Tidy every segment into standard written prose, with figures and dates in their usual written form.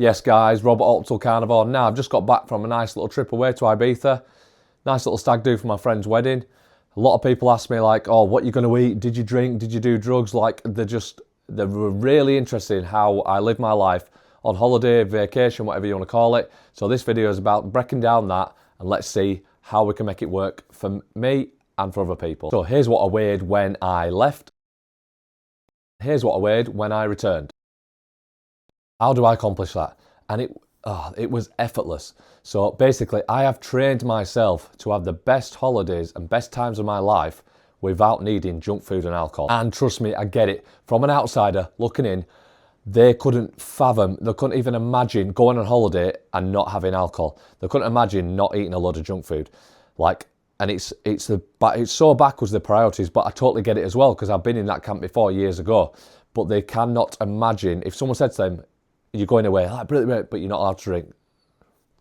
Yes guys, Robert Optal Carnivore. Now I've just got back from a nice little trip away to Ibiza. Nice little stag do for my friend's wedding. A lot of people ask me like, oh, what are you going to eat? Did you drink? Did you do drugs? Like they're really interested in how I live my life on holiday, vacation, whatever you want to call it. So this video is about breaking down that and let's see how we can make it work for me and for other people. So here's what I weighed when I left. Here's what I weighed when I returned. How do I accomplish that? And it was effortless. So basically, I have trained myself to have the best holidays and best times of my life without needing junk food and alcohol. And trust me, I get it. From an outsider looking in, they couldn't fathom, they couldn't even imagine going on holiday and not having alcohol. They couldn't imagine not eating a load of junk food. And it's so backwards, the priorities, but I totally get it as well because I've been in that camp before years ago. But they cannot imagine, if someone said to them, you're going away, like, brilliant, but you're not allowed to drink,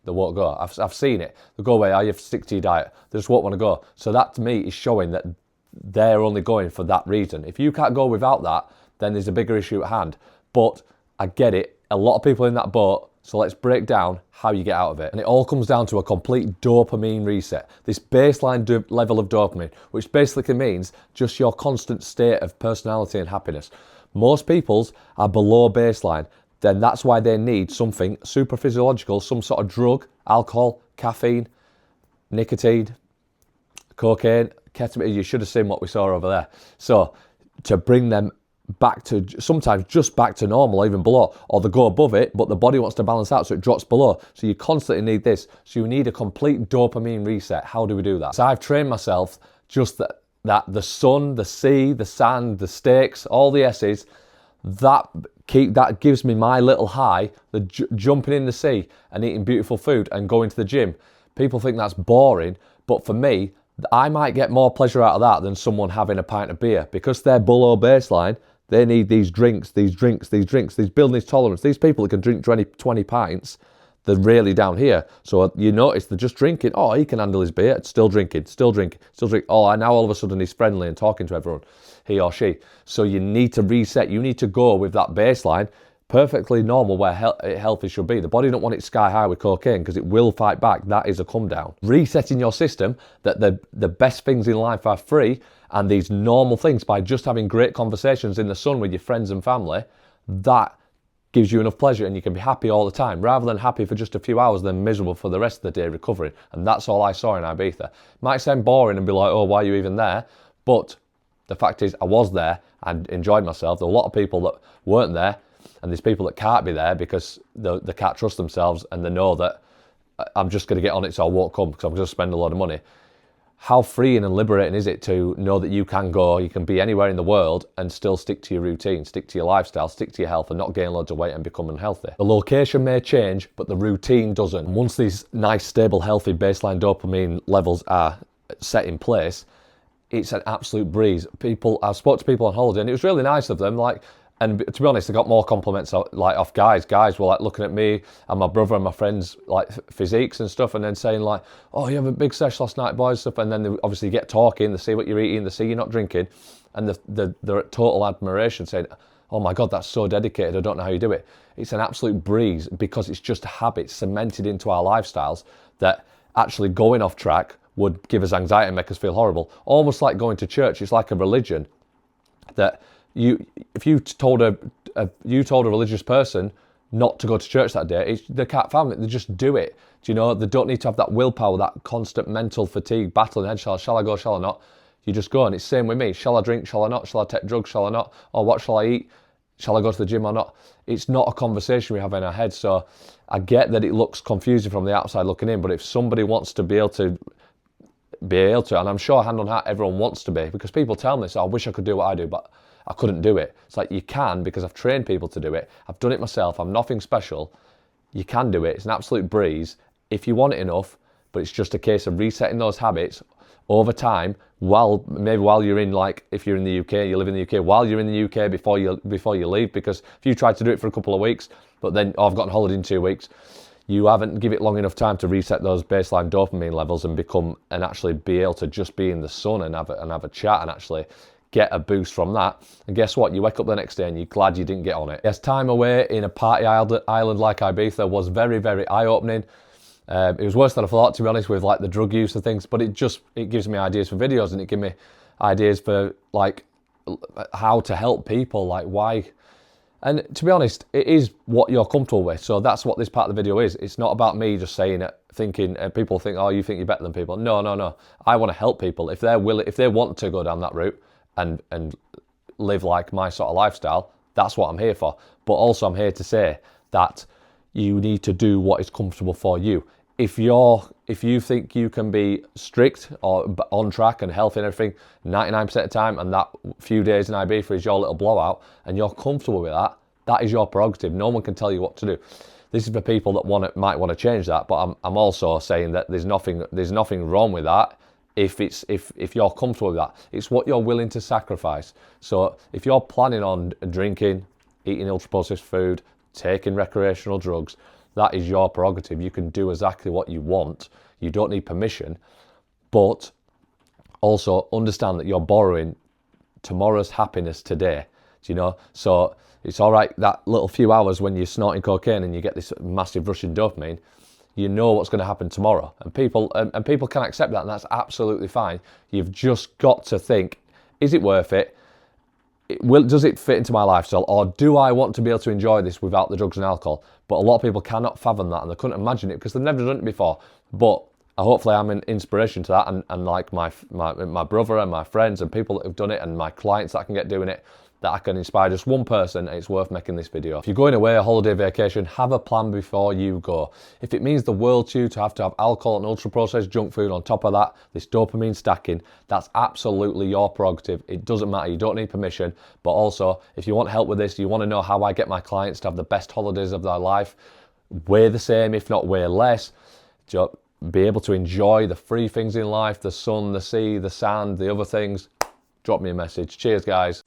they won't go. I've seen it. They go away, you have to stick to your diet. They just won't want to go. So that to me is showing that they're only going for that reason. If you can't go without that, then there's a bigger issue at hand. But I get it. A lot of people in that boat. So let's break down how you get out of it. And it all comes down to a complete dopamine reset. This baseline level of dopamine, which basically means just your constant state of personality and happiness. Most people's are below baseline. Then that's why they need something super physiological, some sort of drug, alcohol, caffeine, nicotine, cocaine, ketamine. You should have seen what we saw over there. So to bring them back to, sometimes just back to normal, even below, or they go above it, but the body wants to balance out, so it drops below. So you constantly need this. So you need a complete dopamine reset. How do we do that? So I've trained myself just that the sun, the sea, the sand, the steaks, all the S's, that gives me my little high, the jumping in the sea and eating beautiful food and going to the gym. People think that's boring, but for me, I might get more pleasure out of that than someone having a pint of beer because they're below baseline. They need these drinks, these building this tolerance. These people that can drink 20 pints, they're really down here. So you notice they're just drinking. Oh, he can handle his beer. Still drinking. Oh, and now all of a sudden he's friendly and talking to everyone, he or she. So you need to reset. You need to go with that baseline, perfectly normal where healthy should be. The body don't want it sky high with cocaine because it will fight back. That is a come down. Resetting your system that the best things in life are free and these normal things by just having great conversations in the sun with your friends and family, that gives you enough pleasure and you can be happy all the time rather than happy for just a few hours then miserable for the rest of the day recovering. And that's all I saw in Ibiza. Might sound boring and be like, oh, why are you even there? But the fact is I was there and enjoyed myself. There were a lot of people that weren't there and there's people that can't be there because they can't trust themselves and they know that I'm just going to get on it so I won't come because I'm going to spend a lot of money. How freeing and liberating is it to know that you can go, you can be anywhere in the world and still stick to your routine, stick to your lifestyle, stick to your health and not gain loads of weight and become unhealthy. The location may change, but the routine doesn't. And once these nice, stable, healthy baseline dopamine levels are set in place, it's an absolute breeze. I've spoke to people on holiday and it was really nice of them. And to be honest, I got more compliments off guys. Guys were like looking at me and my brother and my friends like physiques and stuff and then saying like, oh, you have a big sesh last night, boys, stuff. And then they obviously get talking, they see what you're eating, they see you're not drinking. And they're at total admiration saying, oh my God, that's so dedicated. I don't know how you do it. It's an absolute breeze because it's just a habit cemented into our lifestyles that actually going off track would give us anxiety and make us feel horrible. Almost like going to church. It's like a religion that if you told a religious person not to go to church that day, they can't fathom it. They just do it. Do you know? They don't need to have that willpower, that constant mental fatigue, battle in the head. Shall I go? Shall I not? You just go, and it's the same with me. Shall I drink? Shall I not? Shall I take drugs? Shall I not? Or what shall I eat? Shall I go to the gym or not? It's not a conversation we have in our head. So I get that it looks confusing from the outside looking in, but if somebody wants to be able to, and I'm sure hand on heart everyone wants to be, because people tell me, so I wish I could do what I do, but I couldn't do it. It's like you can because I've trained people to do it. I've done it myself. I'm nothing special. You can do it. It's an absolute breeze if you want it enough, but it's just a case of resetting those habits over time while you're in, like if you're in the UK, you live in the UK, while you're in the UK before you leave, because if you try to do it for a couple of weeks, but then I've got on holiday in 2 weeks, you haven't give it long enough time to reset those baseline dopamine levels and actually be able to just be in the sun and have a chat and actually get a boost from that. And guess what? You wake up the next day and you're glad you didn't get on it. Yes, time away in a party island like Ibiza was very, very eye-opening. It was worse than I thought, to be honest, with like the drug use and things, but it gives me ideas for videos, and it gives me ideas for like how to help people, like why. And to be honest, it is what you're comfortable with. So that's what this part of the video is. It's not about me just saying it, thinking, people think, oh, you think you're better than people. No, no, no. I want to help people. If they're willing, if they want to go down that route and live like my sort of lifestyle, that's what I'm here for. But also I'm here to say that you need to do what is comfortable for you. If you think you can be strict or on track and healthy and everything 99% of the time, and that few days in Ibiza is your little blowout, and you're comfortable with that, that is your prerogative. No one can tell you what to do. This is for people that might want to change that, but I'm also saying that there's nothing wrong with that if you're comfortable with that. It's what you're willing to sacrifice. So if you're planning on drinking, eating ultra-processed food, taking recreational drugs, that is your prerogative. You can do exactly what you want. You don't need permission, but also understand that you're borrowing tomorrow's happiness today. Do you know? So it's all right that little few hours when you're snorting cocaine and you get this massive rush of dopamine. You know what's going to happen tomorrow, and people can accept that, and that's absolutely fine. You've just got to think: is it worth it? Does it fit into my lifestyle, or do I want to be able to enjoy this without the drugs and alcohol? But a lot of people cannot fathom that, and they couldn't imagine it because they've never done it before. But hopefully I'm an inspiration to that, and like my brother and my friends and people that have done it, and my clients that I can get doing it, that I can inspire just one person, and it's worth making this video. If you're going away, a holiday, vacation, have a plan before you go. If it means the world to you to have alcohol and ultra-processed junk food on top of that, this dopamine stacking, that's absolutely your prerogative. It doesn't matter, you don't need permission. But also, if you want help with this, you want to know how I get my clients to have the best holidays of their life, way the same, if not way less, be able to enjoy the free things in life, the sun, the sea, the sand, the other things, drop me a message. Cheers, guys.